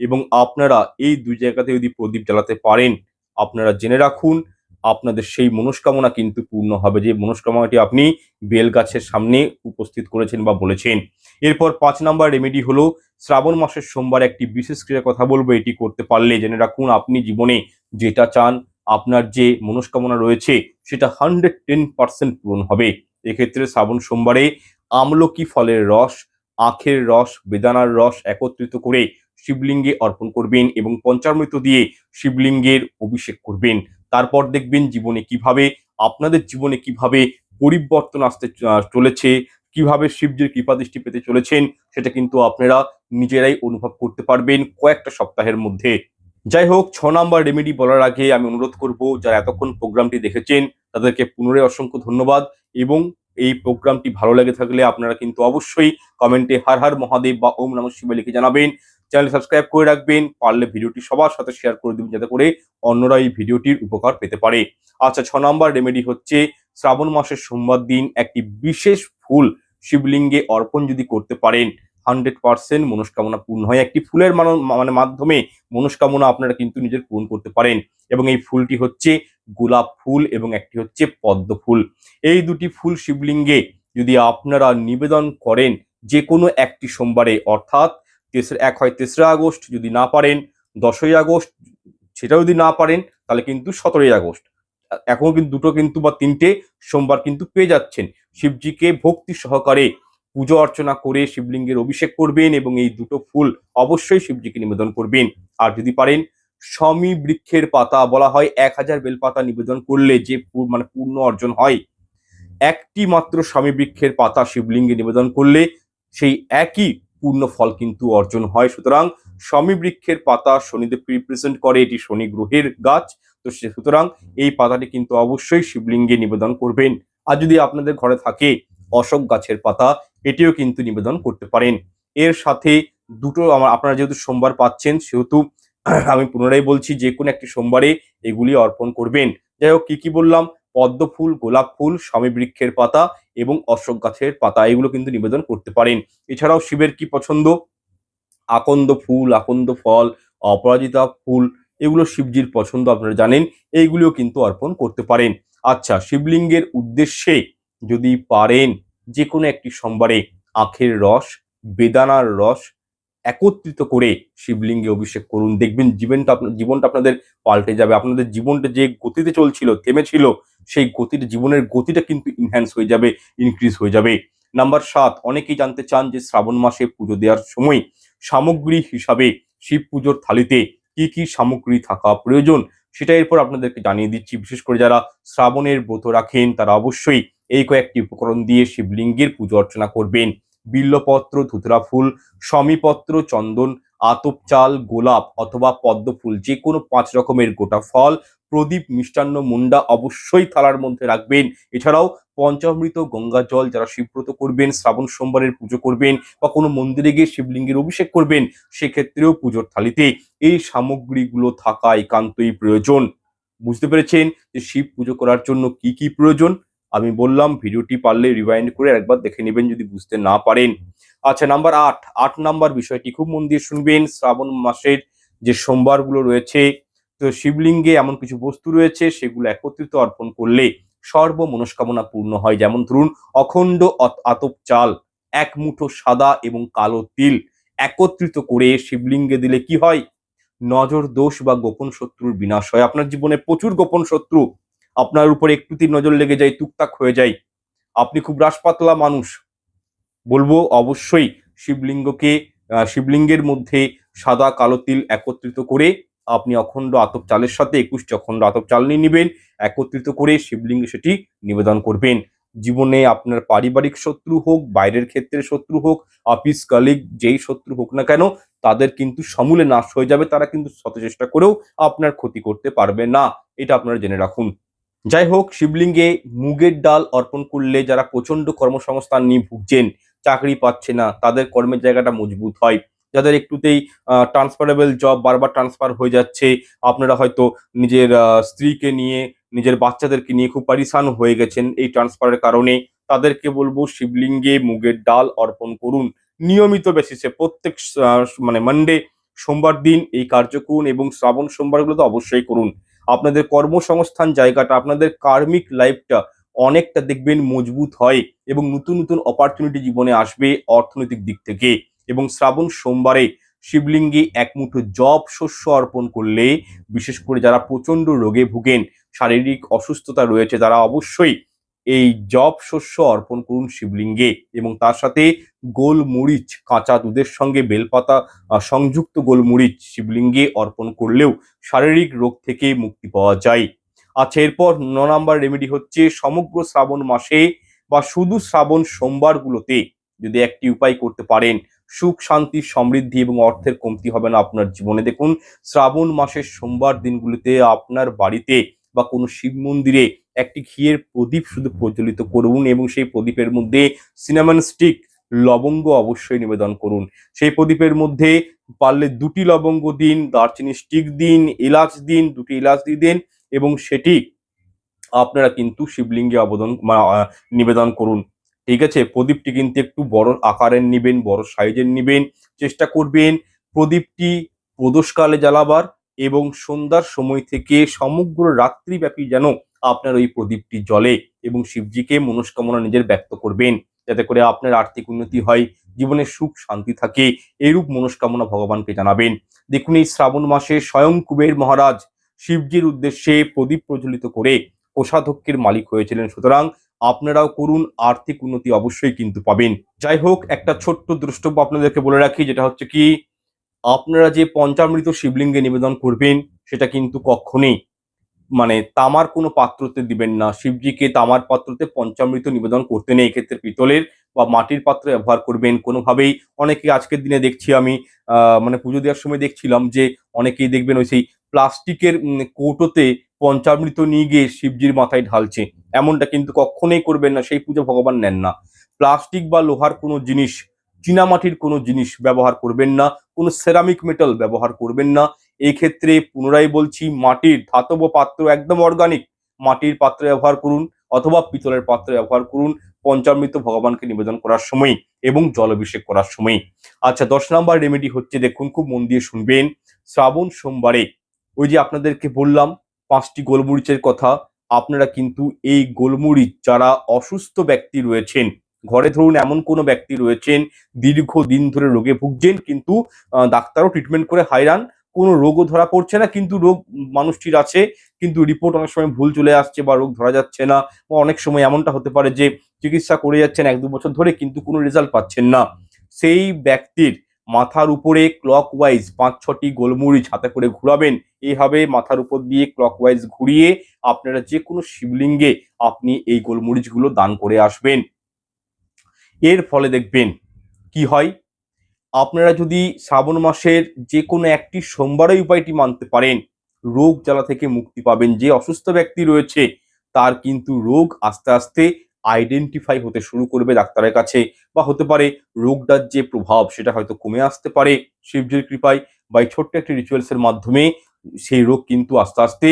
এবং আপনারা এই দুই জায়গাতে যদি প্রদীপ জ্বালাতে পারেন, আপনারা জেনে রাখুন আপনাদের সেই মনস্কামনা কিন্তু পূর্ণ হবে, যে মনস্কামনাটি আপনি বেল গাছের সামনে উপস্থিত করেছেন বা বলেছেন। এরপর 5 নাম্বার রেমেডি হলো, শ্রাবণ মাসের সোমবার একটি বিশেষ ক্রিয়ার কথা বলবো। এটি করতে পারলে জেনে রাখুন আপনি জীবনে যেটা চান, আপনার যে মনস্কামনা রয়েছে সেটা 110% পূরণ হবে। এক্ষেত্রে শ্রাবণ সোমবারে আমলকি ফলের রস, আখের রস, বেদানার রস একত্রিত করে শিবলিঙ্গে অর্পণ করবেন এবং পঞ্চামৃত দিয়ে শিবলিঙ্গের অভিষেক করবেন। তারপর দেখবেন জীবনে কিভাবে, আপনাদের জীবনে কিভাবে পরিবর্তন আসতে চলেছে, কিভাবে শিবজির কৃপাদৃষ্টি পেতে চলেছেন, সেটা কিন্তু আপনারা নিজেরাই অনুভব করতে পারবেন কয়েকটা সপ্তাহের মধ্যে। যাই হোক, 6 নাম্বার রেমেডি বলার আগে আমি অনুরোধ করব, যারা এতক্ষণ প্রোগ্রামটি দেখেছেন তাদেরকে পুনরায় অসংখ্য ধন্যবাদ। এবং এই প্রোগ্রামটি ভালো লেগে থাকলে আপনারা কিন্তু অবশ্যই কমেন্টে হর হর মহাদেব বা ওম নমঃ শিবায় লিখে জানাবেন। চ্যানেল সাবস্ক্রাইব করে রাখবেন, পারলে ভিডিওটি সবার সাথে শেয়ার করে দেবেন যাতে করে অন্যরা এই ভিডিওটির উপকার পেতে পারে। আচ্ছা, 6 নাম্বার রেমেডি হচ্ছে, শ্রাবণ মাসের সোমবার দিন একটি বিশেষ ফুল শিবলিঙ্গে অর্পণ যদি করতে পারেন 100% মনস্কামনা পূর্ণ হয়। একটি ফুলের মাধ্যমে মনস্কামনা আপনারা কিন্তু নিজের পূরণ করতে পারেন। এবং এই ফুলটি হচ্ছে গোলাপ ফুল এবং একটি হচ্ছে পদ্ম ফুল। এই দুটি ফুল শিবলিঙ্গে যদি আপনারা নিবেদন করেন যে কোনো একটি সোমবারে, অর্থাৎ এক হয় 3রা আগস্ট, যদি না পারেন 10ই আগস্ট, সেটা যদি না পারেন তাহলে কিন্তু 17ই আগস্ট। এখন কিন্তু দুটো কিন্তু বা 3টে সোমবার কিন্তু পেয়ে যাচ্ছেন। শিবজিকে ভক্তি সহকারে পুজো অর্চনা করে শিবলিঙ্গের অভিষেক করবেন এবং এই দুটো ফুল অবশ্যই শিবজিকে নিবেদন করবেন। আর যদি পারেন শমী বৃক্ষের পাতা, বলা হয় 1000 বেলপাতা নিবেদন করলে যে পূর্ণ অর্জন হয়, একটি মাত্র শমী বৃক্ষের পাতা শিবলিঙ্গে নিবেদন করলে সেই একই পূর্ণ ফল কিন্তু অর্জন হয়। সুতরাং শমী বৃক্ষের পাতা শনিদেবকে রিপ্রেজেন্ট করে, এটি শনি গ্রহের গাছ, তো সুতরাং এই পাতাটি কিন্তু অবশ্যই শিবলিঙ্গে নিবেদন করবেন। আর যদি আপনাদের ঘরে থাকে অশোক গাছের পাতা, এটিও কিন্তু নিবেদন করতে পারেন। এর সাথে দুটো আপনারা যেহেতু সোমবার পাচ্ছেন সেহেতু আমি পুনরায় বলছি, যে কোনো একটি সোমবারে এগুলি অর্পণ করবেন। যাই হোক, কি বললাম, পদ্ম ফুল, গোলাপ ফুল, শমী বৃক্ষের পাতা এবং অশোক গাছের পাতা, এগুলো কিন্তু নিবেদন করতে পারেন। এছাড়াও শিবের কি পছন্দ, আকন্দ ফুল, আকন্দ ফল, অপরাজিতা ফুল, এগুলো শিবজির পছন্দ, আপনারা জানেন, এইগুলিও কিন্তু অর্পণ করতে পারেন। আচ্ছা, শিবলিঙ্গের উদ্দেশ্যে যদি পারেন যে কোনো একটি সোমবারে আখের রস, বেদানার রস একত্রিত করে শিবলিঙ্গে অভিষেক করুন। দেখবেন জীবনটা আপনাদের পাল্টে যাবে। আপনাদের জীবনটা যে গতিতে চলছিল, থেমেছিল, সেই জীবনের গতিটা কিন্তু ইনহ্যান্স হয়ে যাবে, ইনক্রিজ হয়ে যাবে। নাম্বার 7, অনেকেই জানতে চান যে শ্রাবণ মাসে পুজো দেওয়ার সময় সামগ্রী হিসাবে শিব পুজোর থালিতে কি কি সামগ্রী থাকা প্রয়োজন, সেটা এরপর আপনাদেরকে জানিয়ে দিচ্ছি। বিশেষ করে যারা শ্রাবণের ব্রত রাখেন তারা অবশ্যই এই কয়েকটি উপকরণ দিয়ে শিবলিঙ্গের পুজো অর্চনা করবেন। বিল্লপত্র, ধুতরা ফুল, শমীপত্র, চন্দন, আতপ চাল, গোলাপ অথবা পদ্ম ফুল, যে কোনো 5 রকমের গোটা ফল, প্রদীপ, মিষ্টান্ন, মুন্ডা অবশ্যই থালার মধ্যে রাখবেন। এছাড়াও পঞ্চামৃত, গঙ্গা জল, যারা শিবব্রত করবেন, শ্রাবণ সোমবারের পুজো করবেন বা কোনো মন্দিরে গিয়ে শিবলিঙ্গের অভিষেক করবেন, সেক্ষেত্রেও পুজোর থালিতে এই সামগ্রীগুলো থাকা একান্তই প্রয়োজন। বুঝতে পেরেছেন যে শিব পুজো করার জন্য কি কি প্রয়োজন? আমি বললাম, ভিডিওটি পারলে রিওয়াইন্ড করে একবার দেখে নেবেন যদি বুঝতে না পারেন। আচ্ছা, নাম্বার 8 নাম্বার বিষয়টি খুব মন দিয়ে শুনবেন। শ্রাবণ মাসের যে সোমবারগুলো রয়েছে, তো শিবলিঙ্গে এমন কিছু বস্তু রয়েছে সেগুলো একত্রিত অর্পণ করলে সর্ব মনস্কামনা পূর্ণ হয়। যেমন ধরুন, অখণ্ড আতপ চাল, 1 মুঠো সাদা এবং কালো তিল একত্রিত করে শিবলিঙ্গে দিলে কি হয়? নজর দোষ বা গোপন শত্রুর বিনাশ হয়। আপনার জীবনে প্রচুর গোপন শত্রু, আপনার উপরে একটুতেই নজর লেগে যায়, টুকটাক হয়ে যায়, আপনি খুব রাসপাতলা মানুষ, বলবো অবশ্যই শিবলিঙ্গের মধ্যে সাদা কালো তিল একত্রিত করে আপনি অখণ্ড আতপ চালের সাথে 21টি অখণ্ড আতপ চাল নিয়ে নেবেন, একত্রিত করে শিবলিঙ্গে সেটি নিবেদন করবেন। জীবনে আপনার পারিবারিক শত্রু হোক, বাইরের ক্ষেত্রে শত্রু হোক, অফিস কলিগ যেই শত্রু হোক না কেন, তাদের কিন্তু সমূলে নাশ হয়ে যাবে। তারা কিন্তু শত চেষ্টা করেও আপনার ক্ষতি করতে পারবে না, এটা আপনারা জেনে রাখুন। যাই হোক, শিবলিঙ্গে মুগের ডাল অর্পণ করলে যারা প্রচন্ড কর্মসংস্থান নিয়ে ভুগছেন, চাকরি পাচ্ছে না, তাদের কর্মের জায়গাটা মজবুত হয়। যাদের একটুতেই ট্রান্সফারেবল জব বারবার ট্রান্সফার হয়ে যাচ্ছে, আপনারা হয়তো নিজের স্ত্রীকে নিয়ে, নিজের বাচ্চাদেরকে নিয়ে খুব পরিশান হয়ে গেছেন এই ট্রান্সফারের কারণে, তাদেরকে বলবো শিবলিঙ্গে মুগের ডাল অর্পণ করুন নিয়মিত বেসিসে। প্রত্যেক মানে মানডে, সোমবার দিন এই কার্য করুন এবং শ্রাবণ সোমবারগুলো তো অবশ্যই করুন। আপনাদের কর্মসংস্থান জায়গাটা, আপনাদের কার্মিক লাইফটা অনেকটা দেখবেন মজবুত হয় এবং নতুন নতুন অপরচুনিটি জীবনে আসবে অর্থনৈতিক দিক থেকে। এবং শ্রাবণ সোমবারে শিবলিঙ্গে এক মুঠো জব শস্য অর্পণ করলে, বিশেষ করে যারা প্রচন্ড রোগে ভুগেন, শারীরিক অসুস্থতা রয়েছে, তারা অবশ্যই এই জব শস্য অর্পণ করুন শিবলিঙ্গে। এবং তার সাথে গোলমরিচ, কাঁচা দুধের সঙ্গে বেলপাতা সংযুক্ত গোলমরিচ শিবলিঙ্গে অর্পণ করলেও শারীরিক রোগ থেকে মুক্তি পাওয়া যায়। আচ্ছা, এরপর 9 নম্বর রেমেডি হচ্ছে সমগ্র শ্রাবণ মাসে বা শুধু শ্রাবণ সোমবারগুলোতে যদি একটি উপায় করতে পারেন, সুখ শান্তি সমৃদ্ধি এবং অর্থের কমতি হবে না আপনার জীবনে। দেখুন, শ্রাবণ মাসের সোমবার দিনগুলিতে আপনার বাড়িতে বা কোনো শিব মন্দিরে একটি ঘিয়ের প্রদীপ শুধু প্রজ্বলিত করুন এবং সেই প্রদীপের মধ্যে সিনামন স্টিক, লবঙ্গ অবশ্যই নিবেদন করুন। সেই প্রদীপের মধ্যে পারলে 2টি লবঙ্গ দিন, দারচিনি স্টিক দিন, এলাচ দিন, 2টি এলাচ দিয়ে দিন এবং সেটি আপনারা কিন্তু শিবলিঙ্গে নিবেদন করুন। ঠিক আছে, প্রদীপটি কিন্তু একটু বড় আকারের নিবেন, বড় সাইজের নিবেন। চেষ্টা করবেন প্রদীপটি প্রদোষকালে জ্বালাবার এবং সন্ধ্যার সময় থেকে সমগ্র রাত্রিব্যাপী যেন আপনার ওই প্রদীপটি জ্বলে এবং শিবজিকে মনস্কামনা নিজের ব্যক্ত করবেন, যাতে করে আপনার আর্থিক উন্নতি হয়, জীবনে সুখ শান্তি থাকে, এইরূপ মনস্কামনা ভগবানকে জানাবেন। দেখুন, এই শ্রাবণ মাসে স্বয়ং কুবের মহারাজ শিবজির উদ্দেশ্যে প্রদীপ প্রজ্বলিত করে কোষাধ্যক্ষের মালিক হয়েছিলেন। সুতরাং আপনারাও করুন, আর্থিক উন্নতি অবশ্যই কিন্তু পাবেন। যাই হোক, একটা ছোট্ট দ্রষ্টব্য আপনাদেরকে বলে রাখি, যেটা হচ্ছে কি, আপনারা যে পঞ্চামৃত শিবলিঙ্গে নিবেদন করবেন সেটা কিন্তু কখনোই তামার কোনো পাত্রতে দিবেন না। শিবজিকে তামার পাত্রতে পঞ্চামৃত নিবেদন করতে নেই, এক্ষেত্রে পিতলের বা মাটির পাত্র ব্যবহার করবেন। কোনোভাবেই অনেকে আজকের দিনে দেখছি আমি, পুজো দেওয়ার সময় দেখছিলাম যে অনেকেই দেখবেন ওই সেই প্লাস্টিকের কৌটোতে পঞ্চামৃত নিয়ে গিয়ে শিবজির মাথায় ঢালছে। এমনটা কিন্তু কখনোই করবেন না, সেই পুজো ভগবান নেন না। প্লাস্টিক বা লোহার কোনো জিনিস, চীনামাটির কোনো জিনিস ব্যবহার করবেন না, কোনো সেরামিক মেটাল ব্যবহার করবেন না। এই ক্ষেত্রে পুনরায় বলছি, মাটির ধাতব পাত্র, একদম অর্গানিক মাটির পাত্র ব্যবহার করুন অথবা পিতলের পাত্র ব্যবহার করুন পঞ্চামৃত ভগবানকে নিবেদন করার সময় এবং জলাভিষেক করার সময়। আচ্ছা, 10 নম্বর রেমেডি হচ্ছে, দেখুন খুব মন দিয়ে শুনবেন, শ্রাবণ সোমবারে ওই যে আপনাদেরকে বললাম 5টি গোলমরিচের কথা, আপনারা কিন্তু এই গোলমরিচ, যারা অসুস্থ ব্যক্তি রয়েছেন ঘরে, ধরুন এমন কোনো ব্যক্তি রয়েছেন দীর্ঘদিন ধরে রোগে ভুগছেন, কিন্তু ডাক্তারও ট্রিটমেন্ট করে হায়রান, কোনো রোগও ধরা পড়ছে না, কিন্তু রোগ মানুষটির আছে, কিন্তু রিপোর্ট অনেক সময় ভুল চলে আসছে বা রোগ ধরা যাচ্ছে না, বা অনেক সময় এমনটা হতে পারে যে চিকিৎসা করে যাচ্ছেন 1-2 বছর ধরে কিন্তু কোনো রেজাল্ট পাচ্ছেন না। সেই ব্যক্তির মাথার উপরে ক্লকওয়াইজ 5-6টি গোলমরিচ হাতে করে ঘুরাবেন। এইভাবে মাথার উপর দিয়ে ক্লকওয়াইজ ঘুরিয়ে আপনারা যে কোনো শিবলিঙ্গে আপনি এই গোলমরিচগুলো দান করে আসবেন। এর ফলে দেখবেন কি হয়, আপনারা যদি শ্রাবণ মাসের যে কোনো একটি সোমবারের উপায়টি মানতে পারেন, রোগ জ্বালা থেকে মুক্তি পাবেন। যে অসুস্থ ব্যক্তি রয়েছে তার কিন্তু রোগ আস্তে আস্তে আইডেন্টিফাই হতে শুরু করবে ডাক্তারের কাছে, বা হতে পারে রোগটার যে প্রভাব সেটা হয়তো কমে আসতে পারে শিবজির কৃপায়, বা এই ছোট্ট একটি রিচুয়ালসের মাধ্যমে সেই রোগ কিন্তু আস্তে আস্তে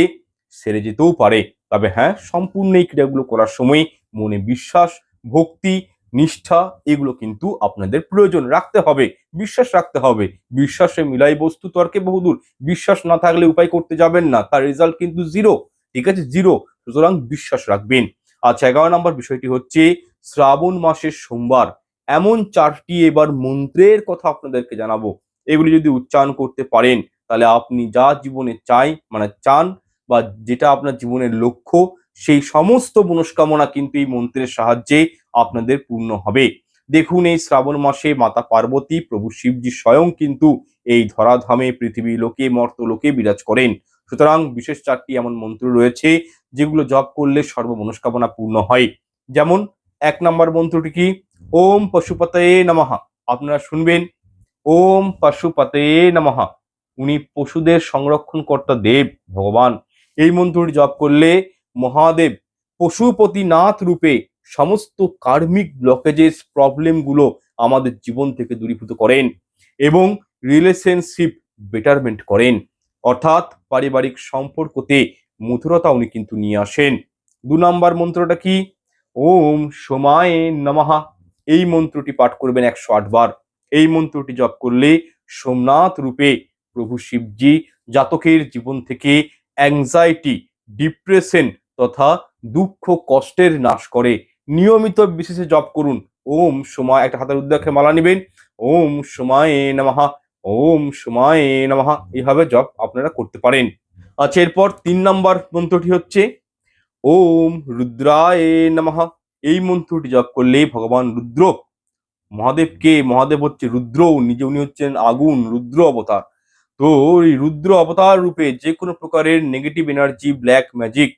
সেরে যেতেও পারে। তবে হ্যাঁ, সম্পূর্ণ এই ক্রিয়াগুলো করার সময় মনে বিশ্বাস, ভক্তি, নিষ্ঠা এগুলো কিন্তু আপনাদের প্রয়োজন রাখতে হবে, বিশ্বাস রাখতে হবে। বিশ্বাসে মিলাই বস্তু তর্কে বহুদূর। বিশ্বাস না থাকলে উপায় করতে যাবেন না, তার রেজাল্ট কিন্তু জিরো। ঠিক আছে, জিরো। সুতরাং বিশ্বাস রাখবেন। আচ্ছা, 11 নম্বর বিষয়টি হচ্ছে, শ্রাবণ মাসের সোমবার এমন 4টি এবার মন্ত্রের কথা আপনাদেরকে জানাবো, এগুলি যদি উচ্চারণ করতে পারেন তাহলে আপনি যা জীবনে চান বা যেটা আপনার জীবনের লক্ষ্য সেই সমস্ত মনস্কামনা কিন্তু এই মন্ত্রের সাহায্যে আপনাদের পূর্ণ হবে। দেখুন, এই শ্রাবণ মাসে মাতা পার্বতী প্রভু শিবজি স্বয়ং কিন্তু এই ধরাধামে পৃথিবী লোকে মর্তলোকে বিরাজ করেন। সুতরাং বিশেষ 4টি এমন মন্ত্র রয়েছে যেগুলো জপ করলে সর্ব মনস্কামনা পূর্ণ হয়। যেমন 1 নম্বর মন্ত্রটি কি? ওম পশুপতয়ে নমঃ। আপনারা শুনবেন, ওম পশুপতয়ে নমঃ। উনি পশুদের সংরক্ষণকর্তা দেব ভগবান। এই মন্ত্রটি জপ করলে মহাদেব পশুপতিনাথ রূপে সমস্ত কার্মিক ব্লকেজেস প্রবলেমগুলো আমাদের জীবন থেকে দূরীভূত করেন এবং রিলেশনশিপ বেটারমেন্ট করেন, অর্থাৎ পারিবারিক সম্পর্কতে মধুরতা উনি কিন্তু নিয়ে আসেন। 2 নম্বর মন্ত্রটা কি? ওম সোমায় নমঃ। এই মন্ত্রটি পাঠ করবেন 108 বার। এই মন্ত্রটি জপ করলে সোমনাথ রূপে প্রভু শিবজি জাতকের জীবন থেকে অ্যাংজাইটি, ডিপ্রেশন তথা দুঃখ কষ্টের নাশ করে। নিয়মিত বিশেষে জপ করুন। ওম সোমায়, একটা হাতের উদ্দেশ্যে মালা নেবেন, ওম সোমায় নমঃ, ওম সোমায় নমঃ, এইভাবে জপ আপনারা করতে পারেন। আচ্ছা, এরপর 3 নম্বর মন্ত্রটি হচ্ছে ওম রুদ্রায় নমঃ। এই মন্ত্রটি জপ করলে ভগবান রুদ্র, মহাদেব হচ্ছে রুদ্র, নিজে উনি হচ্ছেন আগুন, রুদ্র অবতার। তো এই রুদ্র অবতার রূপে যে কোনো প্রকারের নেগেটিভ এনার্জি, ব্ল্যাক ম্যাজিক,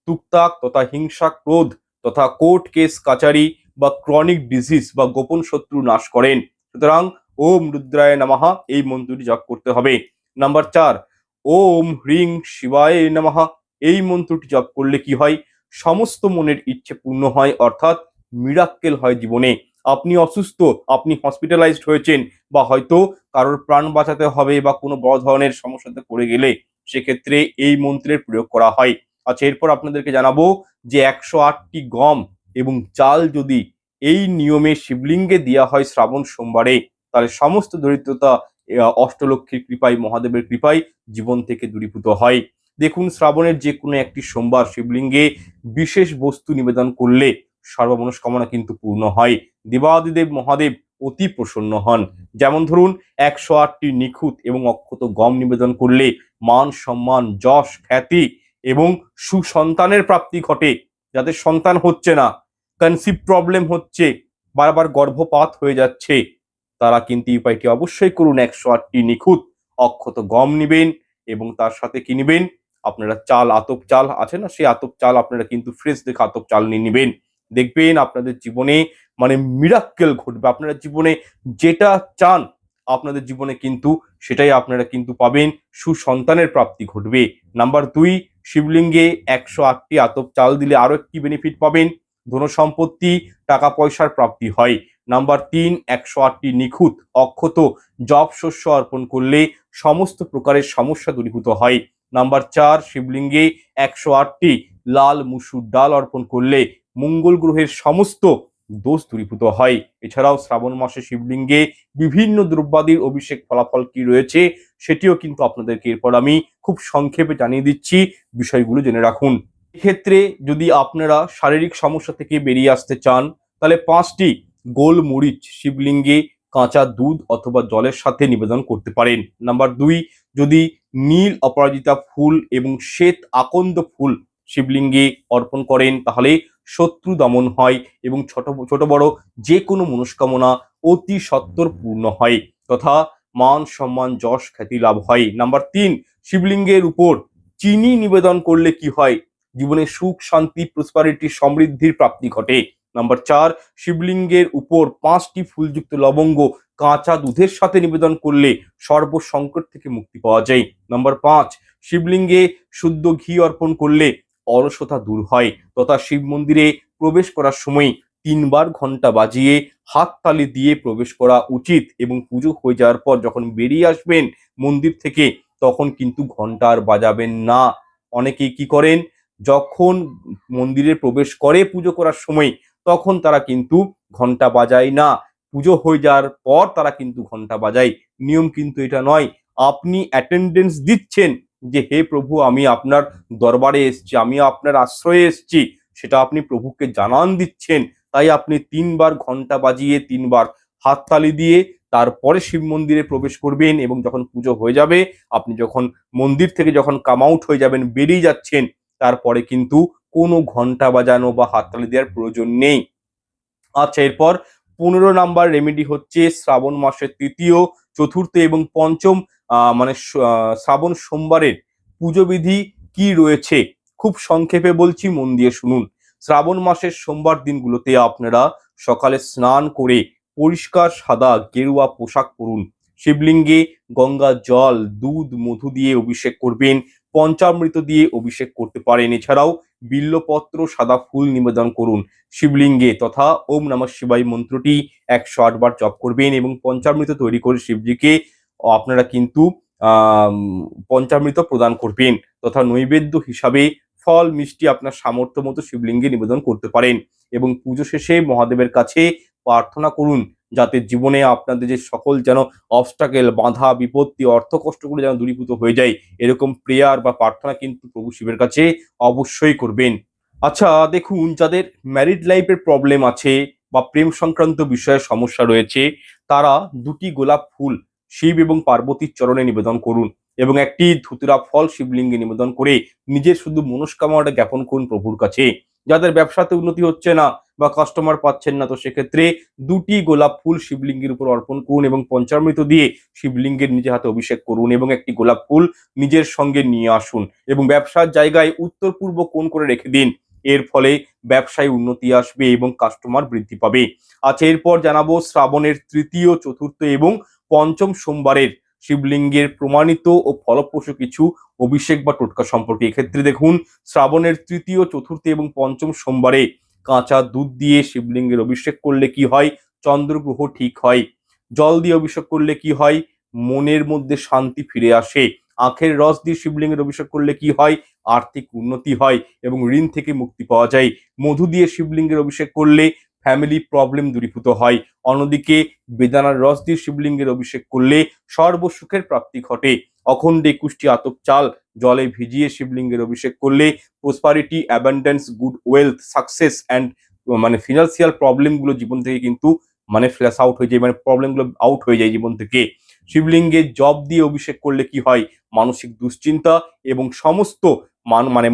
তুকতাক তথা হিংসা, ক্রোধ তথা কোর্ট কেস কাচারি বা ক্রনিক ডিজিজ বা গোপন শত্রু নাশ করেন। সুতরাং ওম রুদ্রায় নমঃ এই মন্ত্রটি জপ করতে হবে। নাম্বার 4, ওম হ্রিং শিবায় নমঃ। এই মন্ত্রটি জপ করলে কি হয়? সমস্ত মনের ইচ্ছে পূর্ণ হয়, অর্থাৎ মিরাক্কেল হয় জীবনে। আপনি অসুস্থ, আপনি হসপিটালাইজড হয়েছেন, বা হয়তো কারোর প্রাণ বাঁচাতে হবে বা কোনো বড় ধরনের সমস্যাতে পড়ে গেলে সেক্ষেত্রে এই মন্ত্রের প্রয়োগ করা হয়। আচ্ছা, এরপর আপনাদেরকে জানাবো যে 108টি গম এবং চাল যদি এই নিয়মে শিবলিঙ্গে দেওয়া হয় শ্রাবণ সোমবারে, তাহলে সমস্ত দরিদ্রতা অষ্টলক্ষ্মীর কৃপায়, মহাদেবের কৃপায় জীবন থেকে দূরীভূত হয়। দেখুন, শ্রাবণের যে কোনো একটি সোমবার শিবলিঙ্গে বিশেষ বস্তু নিবেদন করলে সর্বমনস্কামনা কিন্তু পূর্ণ হয়। দেবাদিদেব মহাদেব অতি প্রসন্ন হন। যেমন ধরুন, 108টি নিখুঁত এবং অক্ষত গম নিবেদন করলে মান সম্মান, যশ, খ্যাতি এবং সুসন্তানের প্রাপ্তি ঘটে। যাদের সন্তান হচ্ছে না, কনসিভ প্রবলেম হচ্ছে, বারবার গর্ভপাত হয়ে যাচ্ছে, তারা কিন্তু এই উপায়টি অবশ্যই করুন। 108টি নিখুঁত অক্ষত গম নিবেন এবং তার সাথে কি নিবেন? আপনারা চাল, আতপ চাল আছে না, সেই আতপ চাল আপনারা কিন্তু ফ্রেশ দেখে আতপ চাল নিয়ে নিবেন। দেখবেন আপনাদের জীবনে মানে মিরাক্কেল ঘটবে। আপনারা জীবনে যেটা চান আপনাদের জীবনে কিন্তু সেটাই আপনারা কিন্তু পাবেন, সুসন্তানের প্রাপ্তি ঘটবে। নাম্বার 2, শিবলিঙ্গে 108টি আতপ চাল দিলে আরো একটি বেনিফিট পাবেন, ধন সম্পত্তি, টাকা পয়সার প্রাপ্তি হয়। নাম্বার 3, 108টি নিখুঁত অক্ষত জব শস্য অর্পণ করলে সমস্ত প্রকারের সমস্যা দূরীভূত হয়। নাম্বার 4, শিবলিঙ্গে 108টি লাল মুসুর ডাল অর্পণ করলে মঙ্গল গ্রহের সমস্ত দোষ দূরীভূত হয়। এছাড়াও শ্রাবণ মাসে শিবলিঙ্গে বিভিন্ন দ্রব্যাদির অভিষেক ফলাফল কি রয়েছে সেটিও কিন্তু আপনাদেরকে এরপর আমি খুব সংক্ষেপে জানিয়ে দিচ্ছি, বিষয়গুলো জেনে রাখুন। এক্ষেত্রে যদি আপনারা শারীরিক সমস্যা থেকে বেরিয়ে আসতে চান, তাহলে 5টি গোলমরিচ শিবলিঙ্গে কাঁচা দুধ অথবা জলের সাথে নিবেদন করতে পারেন। নাম্বার 2, যদি নীল অপরাজিতা ফুল এবং শ্বেত আকন্দ ফুল শিবলিঙ্গে অর্পণ করেন তাহলে শত্রু দমন হয় এবং ছোট বড় যে কোনো মনস্কামনা অতি সত্বর পূর্ণ হয় তথা মান সম্মান, যশ, খ্যাতি লাভ হয়। নাম্বার 3, শিবলিঙ্গের উপর চিনি নিবেদন করলে কি হয়? জীবনে সুখ, শান্তি, প্রসপারিটি, সমৃদ্ধির প্রাপ্তি ঘটে। নাম্বার 4, শিবলিঙ্গের উপর 5টি ফুলযুক্ত লবঙ্গ কাঁচা দুধের সাথে নিবেদন করলে সর্বসংকট থেকে মুক্তি পাওয়া যায়। নাম্বার 5, শিবলিঙ্গে শুদ্ধ ঘি অর্পণ করলে অলসতা দূর হয় তথা শিব মন্দিরে প্রবেশ করার সময় 3 বার ঘন্টা বাজিয়ে হাততালি দিয়ে প্রবেশ করা উচিত এবং পুজো হয়ে যাওয়ার পর যখন বেরিয়ে আসবেন মন্দির থেকে তখন কিন্তু ঘন্টা আর বাজাবেন না। অনেকেই কি করেন, যখন মন্দিরে প্রবেশ করে পুজো করার সময় তখন তারা কিন্তু ঘন্টা বাজায় না, পুজো হয়ে যাওয়ার পর তারা কিন্তু ঘন্টা বাজায়। নিয়ম কিন্তু এটা নয়। আপনি অ্যাটেন্ডেন্স দিচ্ছেন যে হে প্রভু, আমি আপনার দরবারে এসেছি, আমি আপনার আশ্রয়ে এসেছি, সেটা আপনি প্রভুকে জানান দিচ্ছেন। তাই আপনি 3 বার ঘন্টা বাজিয়ে 3 বার হাততালি দিয়ে তারপরে শিব মন্দিরে প্রবেশ করবেন এবং যখন পুজো হয়ে যাবে, আপনি যখন মন্দির থেকে যখন কাম আউট হয়ে যাবেন, বেরিয়ে যাচ্ছেন, তারপরে কিন্তু কোনো ঘন্টা বাজানো বা হাততালি দেওয়ার প্রয়োজন নেই। আচ্ছা, এরপর 15 নাম্বার রেমেডি হচ্ছে শ্রাবণ মাসের তৃতীয়, চতুর্থ এবং পঞ্চম শ্রাবণ সোমবারের পুজো বিধি কি রয়েছে, খুব সংক্ষেপে বলছি, মন দিয়ে শুনুন। শ্রাবণ মাসের সোমবার দিনগুলোতে আপনারা সকালে স্নান করে পরিষ্কার সাদা গেরুয়া পোশাক পরুন, শিবলিঙ্গে গঙ্গা জল, দুধ, মধু দিয়ে অভিষেক করবেন, পঞ্চামৃত দিয়ে অভিষেক করতে পারেন। এছাড়াও বিল্লপত্র, সাদা ফুল নিবেদন করুন শিবলিঙ্গে, তথা ওম নমঃ শিবায় মন্ত্রটি 108 বার জপ করবেন এবং পঞ্চামৃত তৈরি করে শিবজিকে আপনারা কিন্তু পঞ্চামৃত প্রদান করবেন, তথা নৈবেদ্য হিসাবে ফল মিষ্টি আপনার সামর্থ্য মতো শিবলিঙ্গে নিবেদন করতে পারেন। এবং পুজো শেষে মহাদেবের কাছে প্রার্থনা করুন যাতে জীবনে আপনাদের যে সকল যেন অবস্টাকেল, বাধা, বিপত্তি, অর্থ কষ্টগুলো যেন দূরীভূত হয়ে যায়, এরকম প্রেয়ার বা প্রার্থনা কিন্তু প্রভু শিবের কাছে অবশ্যই করবেন। আচ্ছা দেখুন, যাদের ম্যারিড লাইফের প্রবলেম আছে বা প্রেম সংক্রান্ত বিষয়ে সমস্যা রয়েছে, তারা 2টি গোলাপ ফুল শিব এবং পার্বতীর চরণে নিবেদন করুন এবং একটি ধুতুরা ফল শিবলিঙ্গে নিবেদন করে নিজের শুধু মনস্কামনাটা জ্ঞাপন করুন প্রভুর কাছে। যাদের ব্যবসাতে উন্নতি হচ্ছে না বা কাস্টমার পাচ্ছেন না, তো সেক্ষেত্রে 2টি গোলাপ ফুল শিবলিঙ্গের উপর অর্পণ করুন এবং পঞ্চামৃত দিয়ে শিবলিঙ্গের নিজের হাতে অভিষেক করুন এবং একটি গোলাপ ফুল নিজের সঙ্গে নিয়ে আসুন এবং ব্যবসার জায়গায় উত্তর পূর্ব কোণ করে রেখে দিন। এর ফলে ব্যবসায় উন্নতি আসবে এবং কাস্টমার বৃদ্ধি পাবে। আচ্ছা, এরপর জানাবো শ্রাবণের তৃতীয়, চতুর্থ এবং পঞ্চম সোমবারের শিবলিঙ্গের প্রমাণিত ও ফলপ্রসূ কিছু অভিষেক বা টোটকা সম্পর্কে। এক্ষেত্রে দেখুন, শ্রাবণের তৃতীয়, চতুর্থ এবং পঞ্চম সোমবারে কাঁচা দুধ দিয়ে শিবলিঙ্গের অভিষেক করলে কি হয়? চন্দ্রগ্রহ ঠিক হয়। জল দিয়ে অভিষেক করলে কি হয়? মনের মধ্যে শান্তি ফিরে আসে। আখের রস দিয়ে শিবলিঙ্গের অভিষেক করলে কি হয়? আর্থিক উন্নতি হয় এবং ঋণ থেকে মুক্তি পাওয়া যায়। মধু দিয়ে শিবলিঙ্গের অভিষেক করলে ফ্যামিলি প্রবলেম দূরীভূত হয়। অন্যদিকে বেদানার রস দিয়ে শিবলিঙ্গের অভিষেক করলে সর্বসুখের প্রাপ্তি ঘটে। অখণ্ড 21টি আতপ চাল জলে ভিজিয়ে শিবলিঙ্গের অভিষেক করলে prosperity, abundance, good wealth, success and financial প্রবলেমগুলো জীবন থেকে কিন্তু ফ্ল্যাশ আউট হয়ে যায়, প্রবলেমগুলো আউট হয়ে যায় জীবন থেকে। শিবলিঙ্গে জব দিয়ে অভিষেক করলে কি হয়? মানসিক দুশ্চিন্তা এবং সমস্ত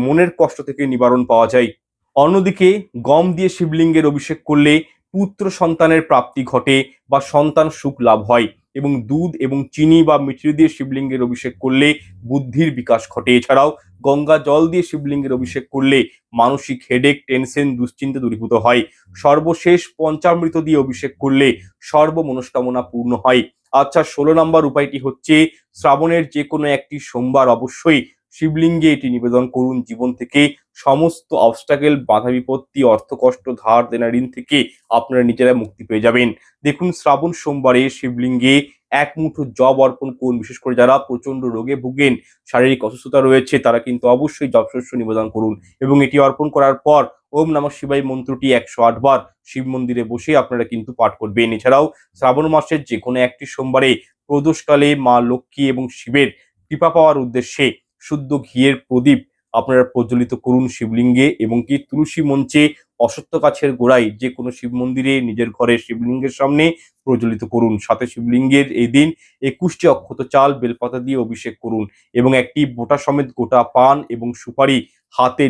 মনের কষ্ট থেকে নিবারণ পাওয়া যায়। অন্যদিকে গম দিয়ে শিবলিঙ্গের অভিষেক করলে পুত্র সন্তানের প্রাপ্তি ঘটে বা সন্তান সুখ লাভ হয় এবং দুধ এবং চিনি বা মিছরি দিয়ে শিবলিঙ্গের অভিষেক করলে বুদ্ধির বিকাশ ঘটে। এছাড়াও গঙ্গা জল দিয়ে শিবলিঙ্গের অভিষেক করলে মানসিক হেডেক, টেনশন, দুশ্চিন্তা দূরীভূত হয়। সর্বশেষ পঞ্চামৃত দিয়ে অভিষেক করলে সর্ব মনস্কামনা পূর্ণ হয়। আচ্ছা, 16 নম্বর উপায়টি হচ্ছে শ্রাবণের যে কোনো একটি সোমবার অবশ্যই শিবলিঙ্গে এটি নিবেদন করুন। জীবন থেকে সমস্ত অবস্টাকেল, বাধা বিপত্তি, অর্থকষ্ট, ধার দেনা, ঋণ থেকে আপনারা নিজেরা মুক্তি পেয়ে যাবেন। দেখুন, শ্রাবণ সোমবারে শিবলিঙ্গে এক মুঠো জব অর্পণ করুন। বিশেষ করে যারা প্রচন্ড রোগে ভুগেন, শারীরিক অসুস্থতা রয়েছে, তারা কিন্তু অবশ্যই জব শস্য নিবেদন করুন এবং এটি অর্পণ করার পর ওম নমঃ শিবায় মন্ত্রটি 108 বার শিব মন্দিরে বসে আপনারা কিন্তু পাঠ করবেন। এছাড়াও শ্রাবণ মাসের যে কোনো একটি সোমবারে প্রদোষকালে মা লক্ষ্মী এবং শিবের কৃপা পাওয়ার উদ্দেশ্যে শুদ্ধ ঘিয়ের প্রদীপ আপনারা প্রজ্বলিত করুন শিবলিঙ্গে এবং কি তুলসী মঞ্চে, অশ্বত্থ গাছের গোড়ায়, যে কোনো শিব মন্দিরে, নিজের ঘরের শিবলিঙ্গের সামনে প্রজ্বলিত করুন। সাথে শিবলিঙ্গের এই দিন 21টি অক্ষত চাল বেলপাতা দিয়ে অভিষেক করুন এবং একটি বোটা সমেত গোটা পান এবং সুপারি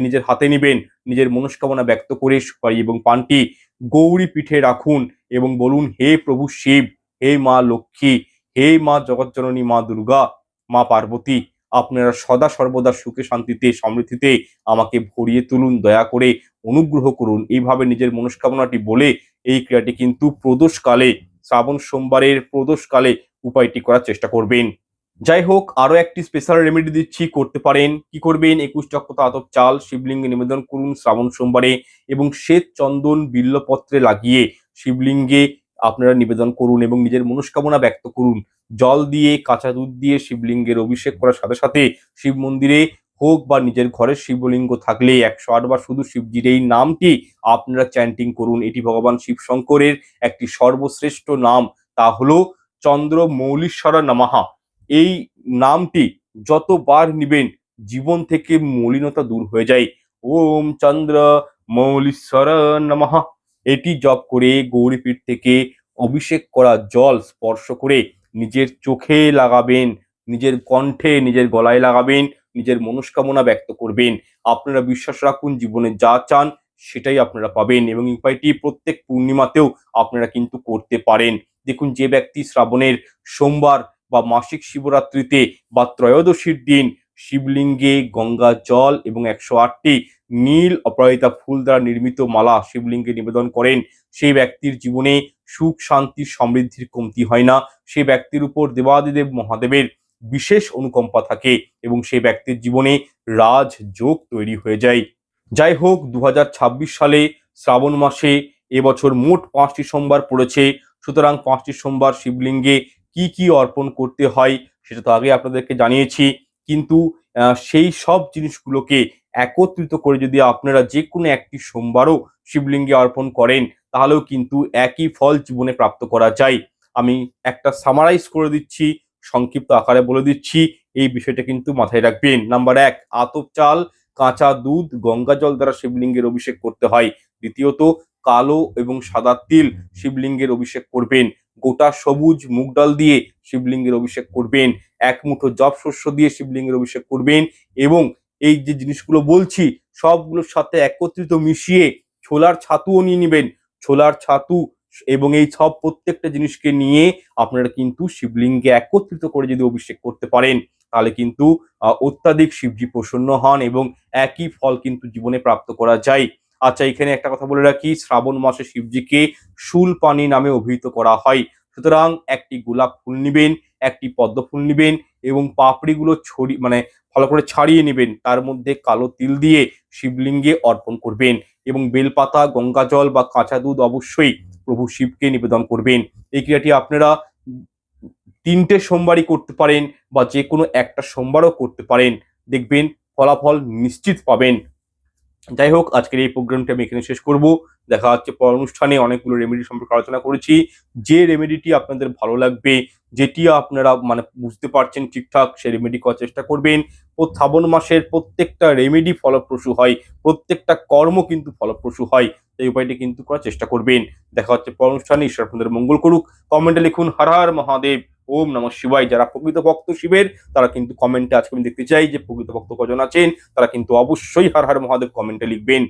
নিজের হাতে নেবেন। নিজের মনস্কামনা ব্যক্ত করে সুপারি এবং পানটি গৌরী পীঠে রাখুন এবং বলুন, হে প্রভু শিব, হে মা লক্ষ্মী, হে মা জগৎজননী, মা দুর্গা, মা পার্বতী, আপনারা সদা সর্বদা সুখে, শান্তিতে, সমৃদ্ধিতে আমাকে ভরিয়ে তুলুন, দয়া করে অনুগ্রহ করুন। এইভাবে নিজের মনস্কামনাটি বলে এই ক্রিয়াটি কিন্তু প্রদোষকালে, শ্রাবণ সোমবারের প্রদোষকালে উপায়টি করার চেষ্টা করবেন। যাই হোক, আরো একটি স্পেশাল রেমেডি দিচ্ছি, করতে পারেন। কি করবেন? 21 অক্ষত আতপ চাল শিবলিঙ্গে নিবেদন করুন শ্রাবণ সোমবারে এবং শ্বেত চন্দন বিল্লপত্রে লাগিয়ে শিবলিঙ্গে আপনারা নিবেদন করুন এবং নিজের মনস্কামনা ব্যক্ত করুন। জল দিয়ে, কাঁচা দুধ দিয়ে শিবলিঙ্গের অভিষেক করার সাথে সাথে শিব মন্দিরে হোক বা নিজের ঘরের শিবলিঙ্গ থাকলে 108 বার শুধু শিবজির এই নামটি আপনারা চ্যান্টিং করুন। এটি ভগবান শিব শঙ্করের একটি সর্বশ্রেষ্ঠ নাম, তা হলো চন্দ্র মৌলীশ্বর নমঃ। এই নামটি যতবার নিবেন জীবন থেকে মলিনতা দূর হয়ে যায়। ওম চন্দ্র মৌলীশ্বর নমঃ এটি জপ করে গৌরীপীঠ থেকে অভিষেক করা জল স্পর্শ করে নিজের চোখে লাগাবেন, নিজের কণ্ঠে, নিজের গলায় লাগাবেন, নিজের মনস্কামনা ব্যক্ত করবেন। আপনারা বিশ্বাস রাখুন, জীবনে যা চান সেটাই আপনারা পাবেন, এবং এই উপায়টি প্রত্যেক পূর্ণিমাতেও আপনারা কিন্তু করতে পারেন। দেখুন, যে ব্যক্তি শ্রাবণের সোমবার বা মাসিক শিবরাত্রিতে বা ত্রয়োদশীর দিন শিবলিঙ্গে গঙ্গা জল এবং 108টি নীল অপরাজিতা ফুল দ্বারা নির্মিত মালা শিবলিঙ্গে নিবেদন করেন, সেই ব্যক্তির জীবনে সুখ শান্তি সমৃদ্ধির কমতি হয় না। সেই ব্যক্তির উপর দেবাদিদেব মহাদেবের বিশেষ অনুকম্পা থাকে এবং সেই ব্যক্তির জীবনে রাজযোগ তৈরি হয়ে যায়। যাই হোক, 2026 সালে শ্রাবণ মাসে এবছর মোট 5টি সোমবার পড়েছে। সুতরাং 5টি সোমবার শিবলিঙ্গে কি কি অর্পণ করতে হয় সেটা তো আগে আপনাদেরকে জানিয়েছি, কিন্তু সেই সব জিনিসগুলোকে একত্রিত করে যদি আপনারা যে কোনো একটি সোমবারও শিবলিঙ্গে অর্পণ করেন, তাহলেও কিন্তু একই ফল জীবনে প্রাপ্ত করা যায়। আমি একটা সামারাইজ করে দিচ্ছি, সংক্ষিপ্ত আকারে বলে দিচ্ছি, এই বিষয়টা কিন্তু মাথায় রাখবেন। নাম্বার 1, আতপ চাল, কাঁচা দুধ, গঙ্গা জল দ্বারা শিবলিঙ্গের অভিষেক করতে হয়। দ্বিতীয়ত, কালো এবং সাদা তিল শিবলিঙ্গের অভিষেক করবেন। গোটা সবুজ মুগ ডাল দিয়ে শিবলিঙ্গের অভিষেক করবেন। 1 মুঠো জব শস্য দিয়ে শিবলিঙ্গের অভিষেক করবেন, এবং এই যে জিনিসগুলো বলছি সবগুলোর সাথে একত্রিত মিশিয়ে ছোলার ছাতুও নিয়ে নেবেন। ছোলার ছাতু এবং এই সব প্রত্যেকটা জিনিসকে নিয়ে আপনারা কিন্তু শিবলিঙ্গে একত্রিত করে যদি অভিষেক করতে পারেন, তাহলে কিন্তু অত্যাধিক শিবজি প্রসন্ন হন এবং একই ফল কিন্তু জীবনে প্রাপ্ত করা যায়। আচ্ছা, এখানে একটা কথা বলে রাখি, শ্রাবণ মাসে শিবজিকে শূলপাণি নামে অভিহিত করা হয়। সুতরাং একটি গোলাপ ফুল নিবেন, একটি পদ্ম ফুল নিবেন এবং পাপড়িগুলো ভালো করে ছাড়িয়ে নেবেন। তার মধ্যে কালো তিল দিয়ে শিবলিঙ্গে অর্পণ করবেন এবং বেলপাতা, গঙ্গা জল বা কাঁচা দুধ অবশ্যই প্রভু শিবকে নিবেদন করবেন। এই ক্রিয়াটি আপনারা 3টে সোমবারই করতে পারেন বা যে কোনো একটা সোমবারও করতে পারেন, দেখবেন ফলাফল নিশ্চিত পাবেন। যাই হোক, আজকের এই প্রোগ্রামটা আমি এখানে শেষ করব। দেখা হচ্ছে পর অনুষ্ঠানে। অনেকগুলো রেমেডি সম্পর্কে আলোচনা করেছি। যে রেমেডিটি আপনাদের ভালো লাগবে, যেটি আপনারা বুঝতে পারছেন ঠিকঠাক, সেই রেমেডি করার চেষ্টা করবেন। শ্রাবণ মাসের প্রত্যেকটা রেমেডি ফলপ্রসূ হয়, প্রত্যেকটা কর্ম কিন্তু ফলপ্রসূ হয়। এই উপায়টি কিন্তু করার চেষ্টা করবেন। দেখা হচ্ছে পর অনুষ্ঠানে। ঈশ্বর আপনাদের মঙ্গল করুক। কমেন্টে লিখুন হর হর মহাদেব, ওম নমঃ শিবায়। যারা প্রকৃত ভক্ত শিবের, তারা কিন্তু কমেন্টে, আজকে আমি দেখতে চাই যে প্রকৃত ভক্ত কজন আছেন, তারা কিন্তু অবশ্যই হর হর মহাদেব কমেন্টে লিখবেন।